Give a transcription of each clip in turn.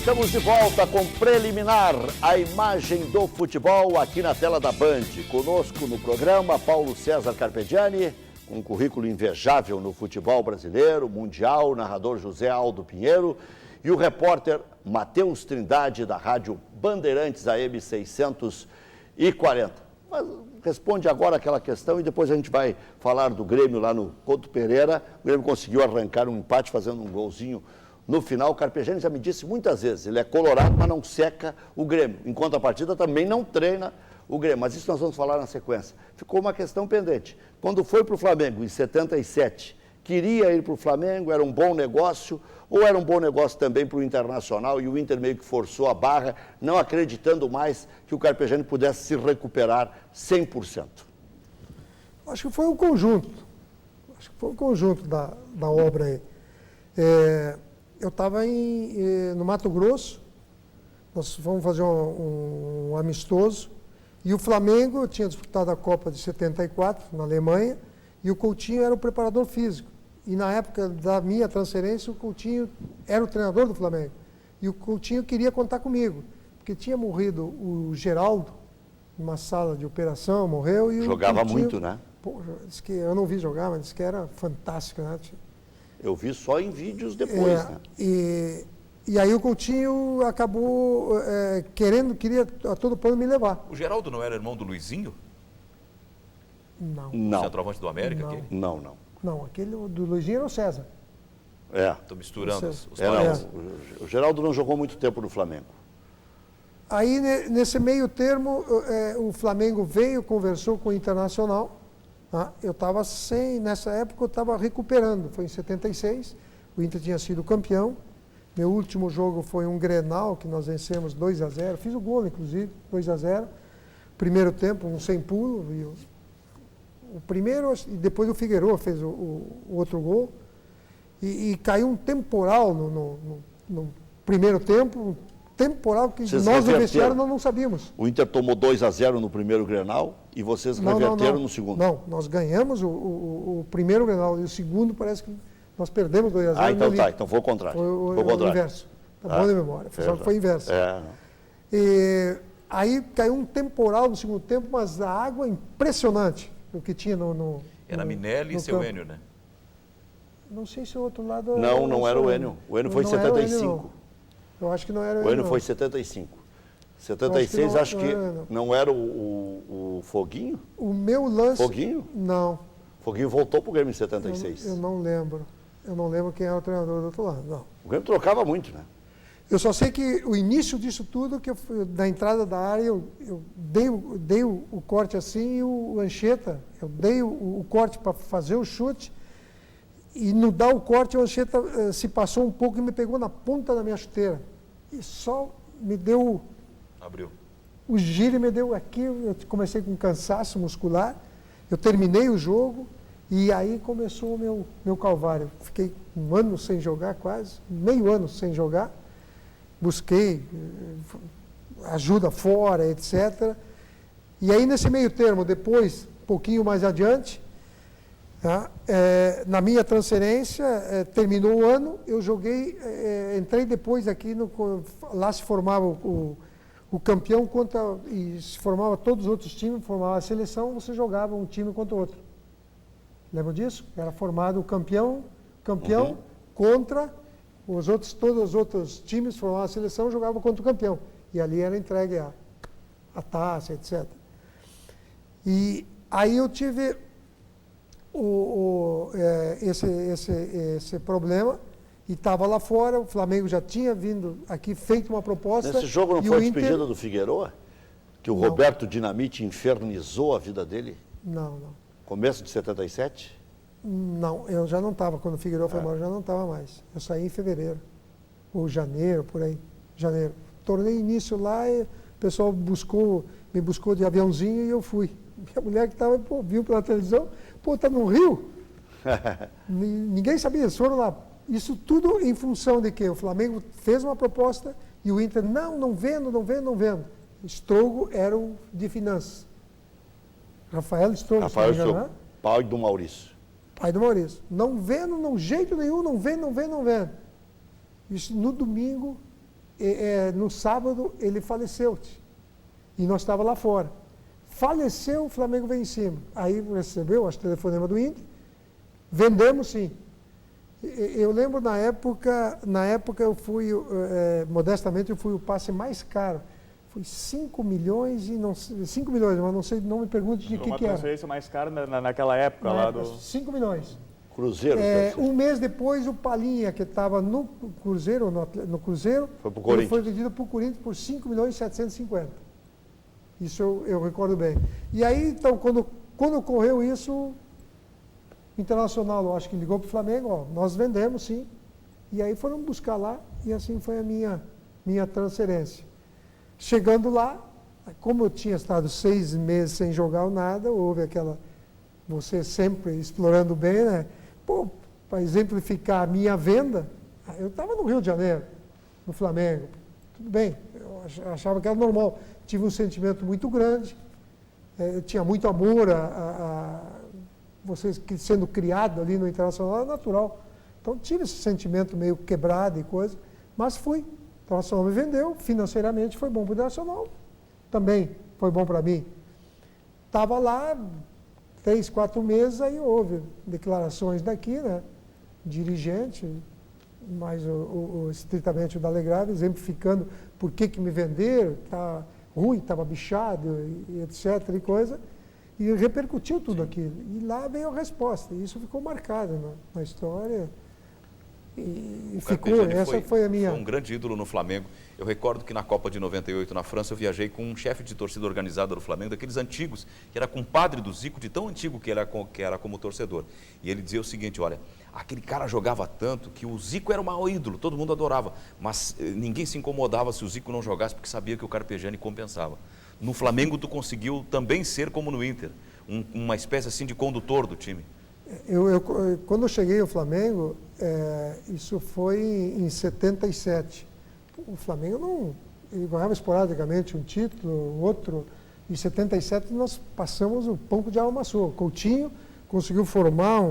Estamos de volta com Preliminar, a imagem do futebol aqui na tela da Band. Conosco no programa, Paulo César Carpegiani, com um currículo invejável no futebol brasileiro, mundial, narrador José Aldo Pinheiro e o repórter Matheus Trindade, da Rádio Bandeirantes AM 640. Mas responde agora aquela questão e depois a gente vai falar do Grêmio lá no Couto Pereira. O Grêmio conseguiu arrancar um empate fazendo um golzinho no final. O Carpegiani já me disse muitas vezes, ele é colorado, mas não seca o Grêmio. Enquanto a partida também não treina o Grêmio. Mas isso nós vamos falar na sequência. Ficou uma questão pendente. Quando foi para o Flamengo, em 77, queria ir para o Flamengo, era um bom negócio, ou era um bom negócio também para o Internacional, e o Inter meio que forçou a barra, não acreditando mais que o Carpegiani pudesse se recuperar 100%? Acho que foi um conjunto. Acho que foi um conjunto da obra aí. Eu estava no Mato Grosso, nós fomos fazer um amistoso, e o Flamengo tinha disputado a Copa de 74, na Alemanha, e o Coutinho era o preparador físico. E na época da minha transferência, o Coutinho era o treinador do Flamengo. E o Coutinho queria contar comigo, porque tinha morrido o Geraldo, numa sala de operação, morreu. E jogava o Coutinho, muito, né? Disse que eu não vi jogar, mas disse que era fantástico, né? Eu vi só em vídeos depois, né? E aí o Coutinho acabou queria a todo plano me levar. O Geraldo não era irmão do Luizinho? Não. Não. Centroavante do América? Não. Aquele? Não. Não, aquele do Luizinho era o César. Estou misturando os O Geraldo não jogou muito tempo no Flamengo. Aí, nesse meio termo, o Flamengo veio, conversou com o Internacional. Eu estava nessa época eu estava recuperando, foi em 76, o Inter tinha sido campeão. Meu último jogo foi um Grenal, que nós vencemos 2-0, fiz o gol, inclusive, 2-0. Primeiro tempo, um sem pulo, o primeiro, e depois o Figueiredo fez o outro gol. E caiu um temporal no primeiro tempo, um temporal que nós no vestiário não sabíamos. O Inter tomou 2-0 no primeiro Grenal e vocês reverteram no segundo. Não, nós ganhamos o primeiro Grenal e o segundo parece que nós perdemos 2-0. Então tá, então foi o contrário. Foi o inverso. Tá bom de memória, só que foi inverso. E aí caiu um temporal no segundo tempo, mas a água impressionante o que tinha no Era Minelli e seu Enio, né? Não sei se o outro lado... Não era o Enio. O Enio foi em 75. Eu acho que não era o Enio. O Enio foi em 75. 76, acho que não era o Foguinho? O meu lance... Foguinho? Não. Foguinho voltou para o Grêmio em 76. Eu não lembro. Eu não lembro quem era o treinador do outro lado, não. O Grêmio trocava muito, né? Eu só sei que o início disso tudo, da entrada da área, eu dei o corte assim e o Anchieta, eu dei o corte para fazer o chute e no dar o corte o Anchieta se passou um pouco e me pegou na ponta da minha chuteira. E só me deu... Abriu. O giro me deu aqui, eu comecei com cansaço muscular, eu terminei o jogo e aí começou o meu calvário. Fiquei um ano sem jogar quase, meio ano sem jogar. Busquei ajuda fora, etc. E aí, nesse meio termo, depois, um pouquinho mais adiante, na minha transferência, terminou o ano, eu joguei, entrei depois aqui, lá se formava o campeão e se formava todos os outros times, formava a seleção, você jogava um time contra o outro. Lembra disso? Era formado o campeão contra... todos os outros times formavam a seleção jogavam contra o campeão. E ali era entregue a taça, etc. E aí eu tive esse problema e estava lá fora, o Flamengo já tinha vindo aqui, feito uma proposta. Nesse jogo não foi a despedida do Figueiredo? Que o Roberto Dinamite infernizou a vida dele? Não. Começo de 77? Não, eu já não estava, quando o Figueiredo foi embora, eu já não estava mais. Eu saí em fevereiro, ou janeiro, por aí, janeiro. Tornei início lá e o pessoal me buscou de aviãozinho e eu fui. Minha mulher que estava, viu pela televisão, está no Rio. Ninguém sabia, eles foram lá. Isso tudo em função de que o Flamengo fez uma proposta e o Inter, não vendo. Strogo era o de finanças. Rafael Strogo. Rafael Strogo, pai do Maurício. Pai do Maurício. Não vendo, jeito nenhum, não vendo. Isso, no domingo, no sábado ele faleceu. E nós estávamos lá fora. Faleceu, o Flamengo veio em cima. Aí recebeu, acho que telefonema do Inter. Vendemos, sim. Eu lembro na época eu fui, modestamente, eu fui o passe mais caro. Foi 5 milhões e não 5 milhões, mas não sei, não me pergunte de que era. Uma transferência mais cara naquela época lá do... 5 milhões. Cruzeiro. Um mês depois, o Palinha, que estava no Cruzeiro, foi para o Corinthians. Foi vendido para o Corinthians por 5 milhões e 750. Isso eu recordo bem. E aí, então, quando ocorreu isso, o Internacional, eu acho que ligou para o Flamengo, ó, nós vendemos, sim. E aí foram buscar lá, e assim foi a minha transferência. Chegando lá, como eu tinha estado 6 meses sem jogar nada, houve aquela... Você sempre explorando bem, né? Pô, para exemplificar a minha venda, eu estava no Rio de Janeiro, no Flamengo. Tudo bem, eu achava que era normal. Tive um sentimento muito grande, tinha muito amor a vocês sendo criado ali no Internacional, é natural. Então tive esse sentimento meio quebrado e coisa, mas fui. O Internacional me vendeu, financeiramente foi bom para o Internacional, também foi bom para mim. Estava lá 3, 4 meses, aí houve declarações daqui, né? Dirigente, mais estritamente o Dalegrave, exemplificando por que me venderam, tá ruim, estava bichado, e etc. e coisa. E repercutiu tudo aquilo. E lá veio a resposta. E isso ficou marcado na história. E ficou, essa foi a minha... Foi um grande ídolo no Flamengo. Eu recordo que na Copa de 98, na França, eu viajei com um chefe de torcida organizada do Flamengo, daqueles antigos, que era compadre do Zico, de tão antigo que era como torcedor. E ele dizia o seguinte, olha, aquele cara jogava tanto que o Zico era o maior ídolo, todo mundo adorava, mas ninguém se incomodava se o Zico não jogasse, porque sabia que o Carpegiani compensava. No Flamengo, tu conseguiu também ser como no Inter, uma espécie assim de condutor do time. Quando eu cheguei ao Flamengo, isso foi em 77. O Flamengo não... Ele ganhava esporadicamente um título, outro. Em 77 nós passamos o pão de alma sua. O Coutinho conseguiu formar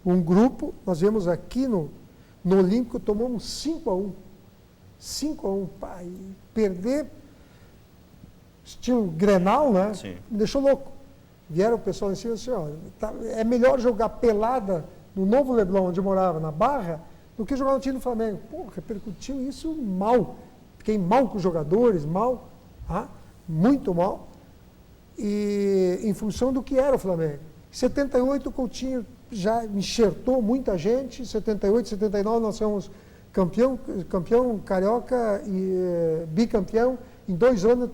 um grupo. Nós viemos aqui no Olímpico, tomamos 5-1. 5-1. Pá, e perder, estilo Grenal, né? Sim. Me deixou louco. Vieram o pessoal em cima e disse, ó, é melhor jogar pelada no Novo Leblon, onde eu morava, na Barra, do que jogar no time do Flamengo. Pô, repercutiu isso mal. Fiquei mal com os jogadores, mal, muito mal. E em função do que era o Flamengo. Em 78 o Coutinho já enxertou muita gente. Em 78, 79 nós fomos campeão carioca e bicampeão. Em 2 anos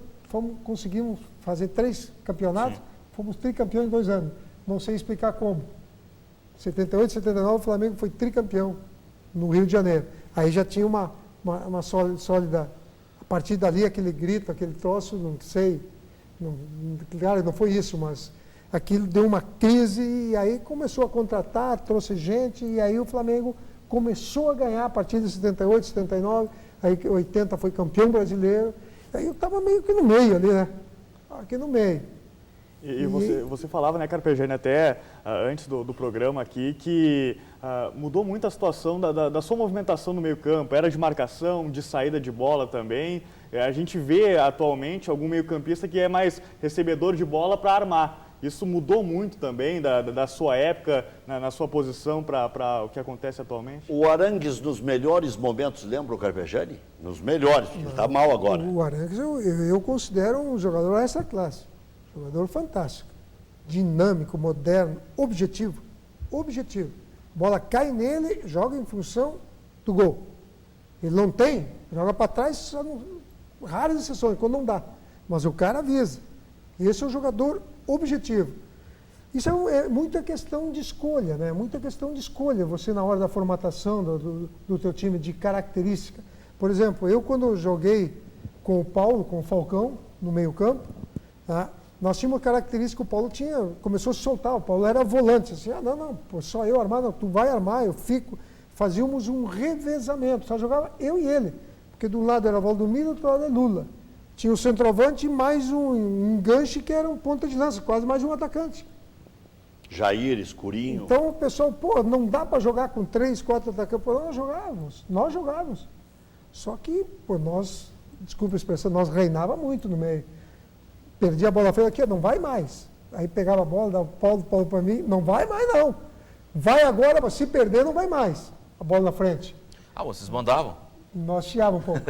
conseguimos fazer 3 campeonatos. Sim. Fomos tricampeões em 2 anos. Não sei explicar como. 78, 79 o Flamengo foi tricampeão no Rio de Janeiro. Aí já tinha uma sólida... A partir dali, aquele grito, aquele troço, não sei... Claro, não foi isso, mas aquilo deu uma crise e aí começou a contratar, trouxe gente e aí o Flamengo começou a ganhar a partir de 78, 79, aí 80 foi campeão brasileiro. Aí eu estava meio que no meio ali, né? Aqui no meio. E você falava, né, Carpegiani, até antes do programa aqui, que mudou muito a situação da sua movimentação no meio-campo, era de marcação, de saída de bola também. A gente vê atualmente algum meio-campista que é mais recebedor de bola para armar. Isso mudou muito também da sua época, na sua posição para o que acontece atualmente? O Arangues, nos melhores momentos, lembra o Carpegiani? Nos melhores, porque ele está mal agora. O Arangues eu considero um jogador dessa classe. Jogador fantástico, dinâmico, moderno, objetivo. Objetivo. Bola cai nele, joga em função do gol. Ele não tem, joga para trás, só raras exceções, quando não dá. Mas o cara avisa. Esse é um jogador objetivo. Isso é muita questão de escolha, né? Muita questão de escolha. Você, na hora da formatação do teu time, de característica. Por exemplo, eu quando joguei com o Paulo, com o Falcão, no meio-campo, nós tínhamos uma característica que o Paulo começou a se soltar. O Paulo era volante. Assim, não, pô, só eu armar, não, tu vai armar, eu fico. Fazíamos um revezamento, só jogava eu e ele. Porque de um lado era Valdomiro, do outro lado era Lula. Tinha o centroavante e mais um enganche que era um ponta de lança, quase mais um atacante. Jair, Escurinho. Então o pessoal, pô, não dá para jogar com 3, 4 atacantes. Pô, nós jogávamos. Só que, pô, nós, desculpa a expressão, nós reinava muito no meio. Perdia a bola feia aqui, não vai mais. Aí pegava a bola, dava Paulo para mim, não vai mais não. Vai agora, mas se perder não vai mais. A bola na frente. Ah, vocês mandavam? Nós chiávamos um pouco.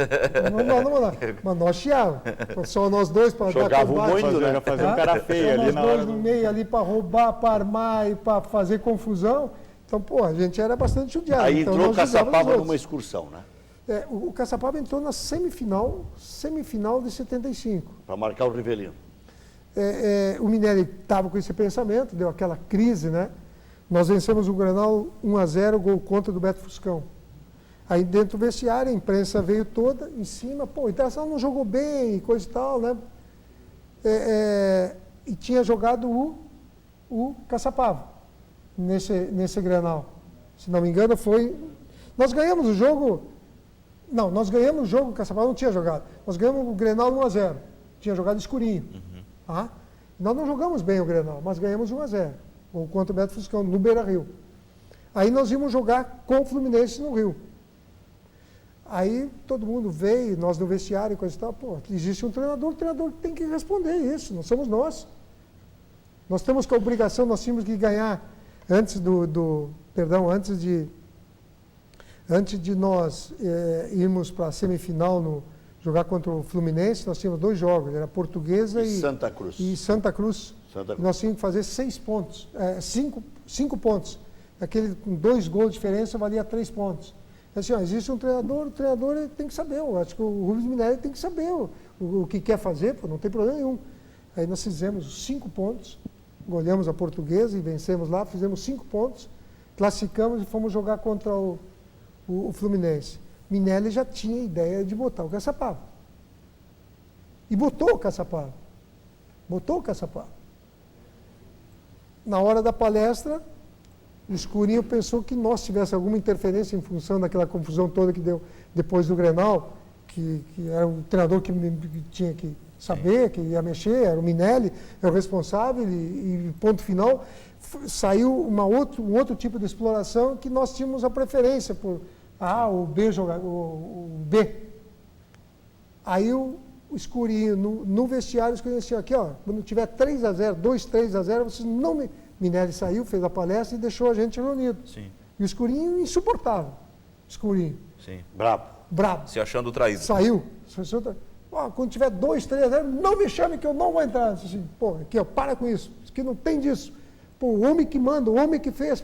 Não mandava. Mas nós chiávamos. Só nós dois para dar Jogavam combate. muito, né? Fazer um cara feio ali nós na dois hora. no meio ali para roubar, para armar e para fazer confusão. Então, pô, a gente era bastante judiado. Aí então, entrou o nós jogávamos os Caçapava outros. numa excursão, né? O Caçapava entrou na semifinal de 75. Para marcar o Rivelino. O Minelli estava com esse pensamento, deu aquela crise, né? Nós vencemos o Grenal 1-0, gol contra do Beto Fuscão. Aí dentro do vestiário, a imprensa veio toda em cima, pô, o Internacional não jogou bem e coisa e tal, né? E tinha jogado o Caçapava nesse Grenal. Se não me engano, foi... Nós ganhamos o jogo... Não, nós ganhamos o jogo, o Caçapava não tinha jogado. Nós ganhamos o Grenal 1-0. Tinha jogado escurinho. Tá? Nós não jogamos bem o Grenal, mas ganhamos 1-0. Ou contra o Beto Fuscão, no Beira-Rio. Aí nós íamos jogar com o Fluminense no Rio. Aí todo mundo veio, nós no vestiário e coisa e tal, pô, existe um treinador, o treinador tem que responder isso, não somos nós. Nós temos que a obrigação, nós tínhamos que ganhar antes de nós irmos para a semifinal jogar contra o Fluminense, nós tínhamos 2 jogos, era Portuguesa e Santa Cruz. Santa Cruz. Nós tínhamos que fazer 6 pontos, 5 pontos. Aquele com 2 gols de diferença valia 3 pontos. Assim, ó, existe um treinador, o treinador ele tem que saber, eu acho que o Rubens Minelli tem que saber o que quer fazer, pô, não tem problema nenhum. Aí nós fizemos 5 pontos, goleamos a Portuguesa e vencemos lá, fizemos 5 pontos, classificamos e fomos jogar contra o Fluminense. Minelli já tinha ideia de botar o Caçapava. E botou o Caçapava. Na hora da palestra, o Escurinho pensou que nós tivéssemos alguma interferência em função daquela confusão toda que deu depois do Grenal, que era o treinador que tinha que saber, que ia mexer, era o Minelli, é o responsável, e ponto final, saiu um outro tipo de exploração que nós tínhamos a preferência por o B jogar, o B. Aí o Escurinho, no vestiário, o Escurinho disse, aqui, ó, quando tiver 3-0, 2-3-0, vocês não me... Minelli saiu, fez a palestra e deixou a gente reunido. Sim. E o Escurinho insuportável. Escurinho. Sim. Brabo. Se achando traído. Saiu. Quando tiver 2-3-0, não me chame que eu não vou entrar. Assim, pô, aqui, ó, para com isso. Isso aqui não tem disso. Pô, o homem que manda, o homem que fez.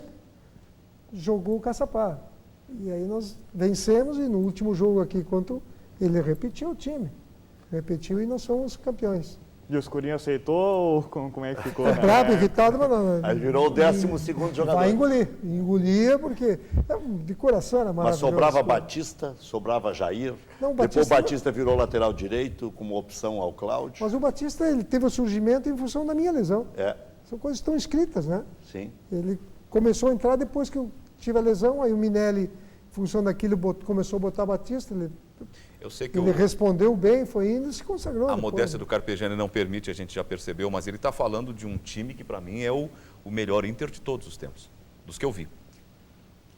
Jogou o Caçapava. E aí nós vencemos e no último jogo aqui, ele repetiu o time. Repetiu e nós fomos campeões. E o Escurinho aceitou ou como é que ficou? Né? Bravo, irritado, mas não. Aí virou o 12º jogador. Vai engolir. Engolia porque de coração era maravilhoso. Mas sobrava Batista, sobrava Jair. Não, Depois o Batista virou lateral direito, como opção ao Cláudio. Mas o Batista ele teve o surgimento em função da minha lesão. São coisas que estão escritas, né? Sim. Ele começou a entrar depois que eu tive a lesão, aí o Minelli, em função daquilo, começou a botar Batista. Eu sei que ele respondeu bem, foi indo e se consagrou. A modéstia do Carpegiani não permite, a gente já percebeu, mas ele está falando de um time que, para mim, é o melhor Inter de todos os tempos, dos que eu vi.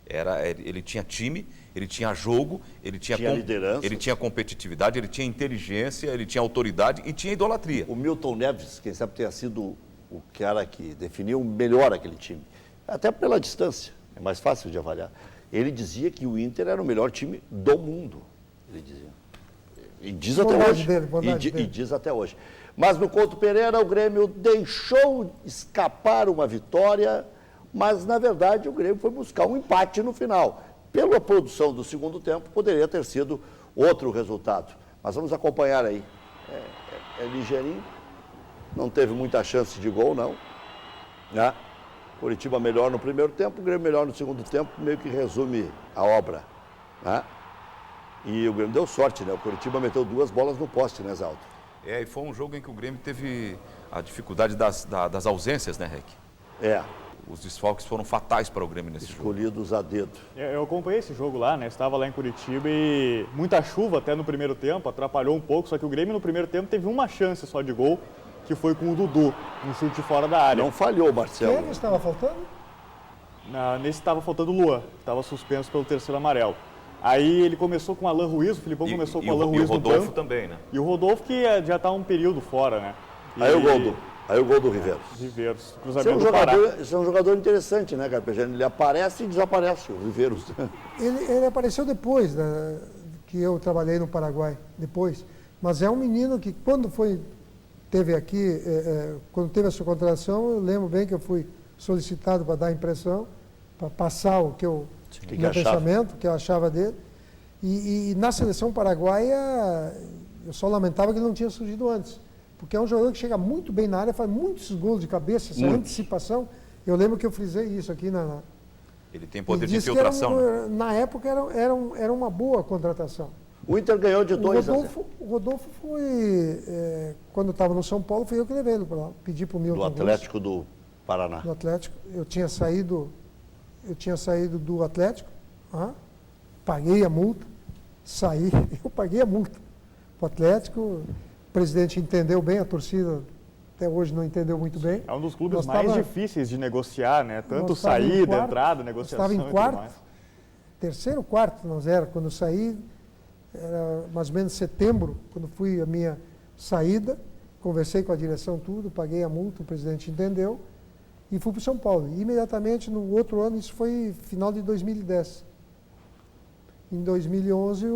Ele tinha time, ele tinha jogo, ele tinha liderança, ele tinha competitividade, ele tinha inteligência, ele tinha autoridade e tinha idolatria. O Milton Neves, quem sabe tenha sido o cara que definiu melhor aquele time, até pela distância, é mais fácil de avaliar. Ele dizia que o Inter era o melhor time do mundo, ele dizia. E diz até hoje. E diz até hoje. Mas no Couto Pereira o Grêmio deixou escapar uma vitória, mas na verdade o Grêmio foi buscar um empate no final. Pela produção do segundo tempo, poderia ter sido outro resultado. Mas vamos acompanhar aí. É ligeirinho, não teve muita chance de gol, não. Né? Curitiba melhor no primeiro tempo, o Grêmio melhor no segundo tempo, meio que resume a obra. Né? E o Grêmio deu sorte, né? O Curitiba meteu 2 bolas no poste, né, Zaldo? E foi um jogo em que o Grêmio teve a dificuldade das ausências, né, Rec? Os desfalques foram fatais para o Grêmio nesse jogo. Escolhidos a dedo. Eu acompanhei esse jogo lá, né? Estava lá em Curitiba e muita chuva até no primeiro tempo, atrapalhou um pouco, só que o Grêmio no primeiro tempo teve uma chance só de gol, que foi com o Dudu, um chute fora da área. Não falhou, Marcelo. Quem estava faltando? Nesse estava faltando o Luan, estava suspenso pelo 3º amarelo. Aí ele começou com o Alan Ruiz, o Filipão começou com o Alan Ruiz no banco. E o Rodolfo também, né? E o Rodolfo que já está um período fora, né? Aí o gol do Riveiros. Riveiros, Esse é um jogador interessante, né, Carpegiani? Ele aparece e desaparece, o Riveiros. Ele apareceu depois que eu trabalhei no Paraguai, depois. Mas é um menino que quando teve aqui, quando teve a sua contratação, eu lembro bem que eu fui solicitado para dar impressão, para passar o que eu, meu pensamento, o que eu achava dele. E na seleção paraguaia, eu só lamentava que ele não tinha surgido antes. Porque é um jogador que chega muito bem na área, faz muitos gols de cabeça, essa antecipação. Eu lembro que eu frisei isso aqui Ele tem poder de infiltração. Na época era uma boa contratação. O Inter ganhou de 2 a 0. O Rodolfo foi, quando estava no São Paulo, foi eu que levei ele para lá. Pedi para o Milton. Do Atlético do Paraná. Do Atlético. Eu tinha saído do Atlético, paguei a multa, saí, eu paguei a multa. O Atlético, o presidente entendeu bem, a torcida até hoje não entendeu muito bem. É um dos clubes mais difíceis de negociar, né? Tanto saída, entrada, negociação. Estava em quarto, terceiro, quarto, nós era. Quando eu saí, era mais ou menos setembro, quando fui a minha saída, conversei com a direção tudo, paguei a multa, o presidente entendeu, e fui para o São Paulo. E imediatamente, no outro ano, isso foi final de 2010. Em 2011,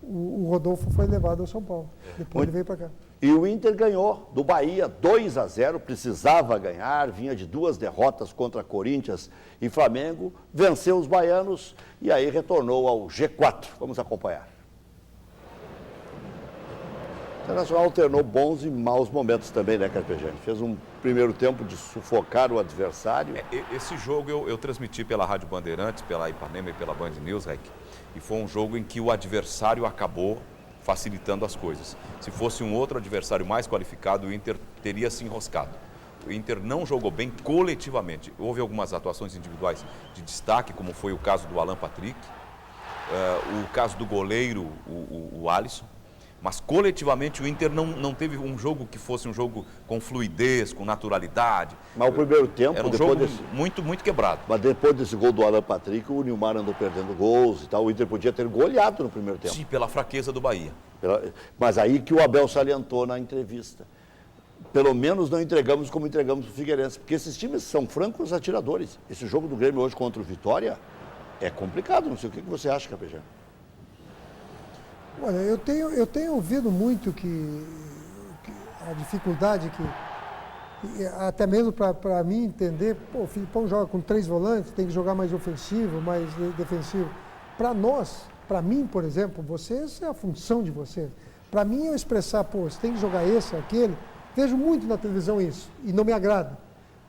o Rodolfo foi levado ao São Paulo. Depois ele veio para cá. E o Inter ganhou do Bahia 2 a 0, precisava ganhar, vinha de 2 derrotas contra Corinthians e Flamengo, venceu os baianos e aí retornou ao G4. Vamos acompanhar. O Internacional alternou bons e maus momentos também, né, Carpegiani? Fez um primeiro tempo de sufocar o adversário. Esse jogo eu transmiti pela Rádio Bandeirantes, pela Ipanema e pela Band News, Rec, e foi um jogo em que o adversário acabou facilitando as coisas. Se fosse um outro adversário mais qualificado, o Inter teria se enroscado. O Inter não jogou bem coletivamente. Houve algumas atuações individuais de destaque, como foi o caso do Alan Patrick, o caso do goleiro, o Alisson. Mas coletivamente o Inter não teve um jogo que fosse um jogo com fluidez, com naturalidade. Mas o primeiro tempo, era um jogo muito quebrado. Mas depois desse gol do Alan Patrick, o Nilmar andou perdendo gols e tal. O Inter podia ter goleado no primeiro tempo. Sim, pela fraqueza do Bahia. Mas aí que o Abel salientou na entrevista. Pelo menos não entregamos como entregamos para o Figueirense. Porque esses times são francos atiradores. Esse jogo do Grêmio hoje contra o Vitória é complicado. Não sei o que você acha, Capejano. Olha, eu tenho ouvido muito que a dificuldade até mesmo para mim entender, o Filipão joga com 3 volantes, tem que jogar mais ofensivo, mais defensivo. Para nós, para mim, por exemplo, vocês, é a função de vocês. Para mim, eu expressar, você tem que jogar esse, aquele, vejo muito na televisão isso, e não me agrada.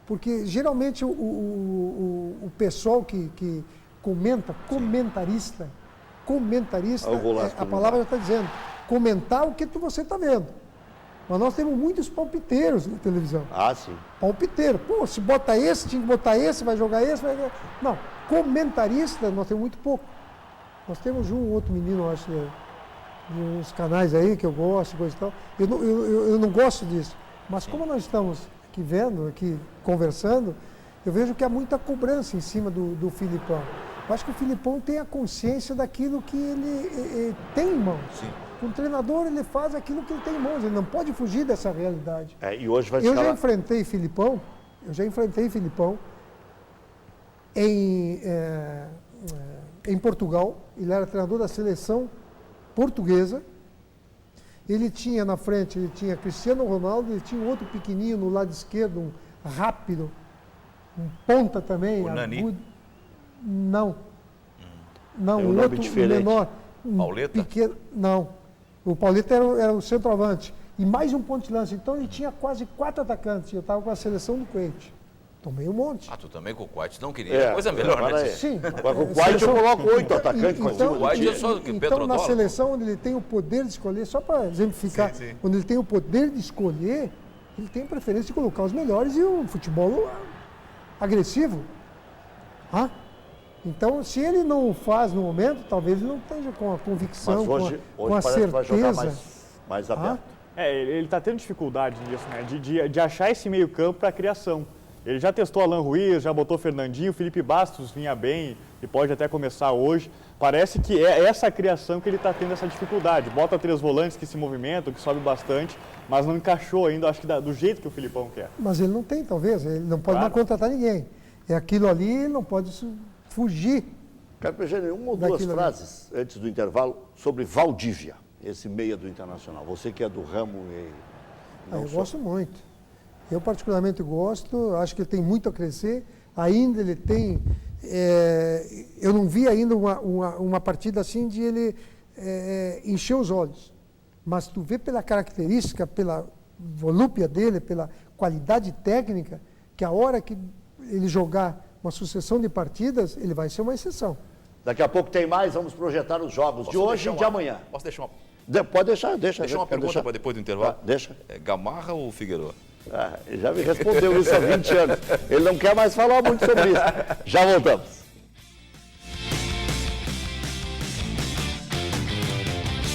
Porque geralmente o pessoal que comenta, comentarista, a palavra já está dizendo, comentar o que você está vendo. Mas nós temos muitos palpiteiros na televisão. Ah, sim. Palpiteiro. Se bota esse, tinha que botar esse, vai jogar esse, Não, comentarista nós temos muito pouco. Nós temos um outro menino, acho, de uns canais aí que eu gosto, coisa e tal. Eu não gosto disso. Mas como nós estamos aqui vendo, aqui conversando, eu vejo que há muita cobrança em cima do Filipão. Eu acho que o Filipão tem a consciência daquilo que ele tem em mãos. Sim. O treinador, ele faz aquilo que ele tem em mãos, ele não pode fugir dessa realidade. E hoje vai Eu já enfrentei Filipão em Portugal, ele era treinador da seleção portuguesa. Ele tinha na frente, ele tinha Cristiano Ronaldo, ele tinha um outro pequenininho no lado esquerdo, um rápido, um ponta também. O Nani? Não, um outro menor. Pauleta? Pequeno, não. O Pauleta era o centroavante. E mais um ponto de lança. Então ele tinha quase 4 atacantes. Eu estava com a seleção do Kuwait. Tomei um monte. Tu também com o Kuwait não queria coisa melhor, né? Sim. Mas com o Kuwait eu coloco 8 atacantes. Então na seleção, onde ele tem o poder de escolher, só para exemplificar, quando ele tem o poder de escolher, ele tem a preferência de colocar os melhores e o futebol agressivo. Então, se ele não o faz no momento, talvez ele não esteja com a convicção, hoje com a certeza. Vai jogar mais aberto. Ele está tendo dificuldade nisso, né? De achar esse meio campo para a criação. Ele já testou Alan Ruiz, já botou Fernandinho, Felipe Bastos vinha bem, e pode até começar hoje. Parece que é essa criação que ele está tendo essa dificuldade. Bota 3 volantes que se movimentam, que sobe bastante, mas não encaixou ainda, acho que do jeito que o Filipão quer. Mas ele não tem, talvez, ele não pode mais contratar ninguém. É aquilo ali, ele não pode fugir. Carpegiani, uma ou duas frases antes do intervalo sobre Valdívia, esse meia do Internacional. Você que é do ramo e... Eu gosto muito. Eu particularmente gosto, acho que ele tem muito a crescer. Ainda ele tem... eu não vi ainda uma partida assim de ele encher os olhos. Mas tu vê pela característica, pela volúpia dele, pela qualidade técnica, que a hora que ele jogar uma sucessão de partidas, ele vai ser uma exceção. Daqui a pouco tem mais, vamos projetar os jogos de hoje e de amanhã. Posso deixar uma... Pode deixar, deixa. Deixa uma pergunta para depois do intervalo. Deixa. Gamarra ou Figueiredo? Ele já me respondeu isso há 20 anos. Ele não quer mais falar muito sobre isso. Já voltamos.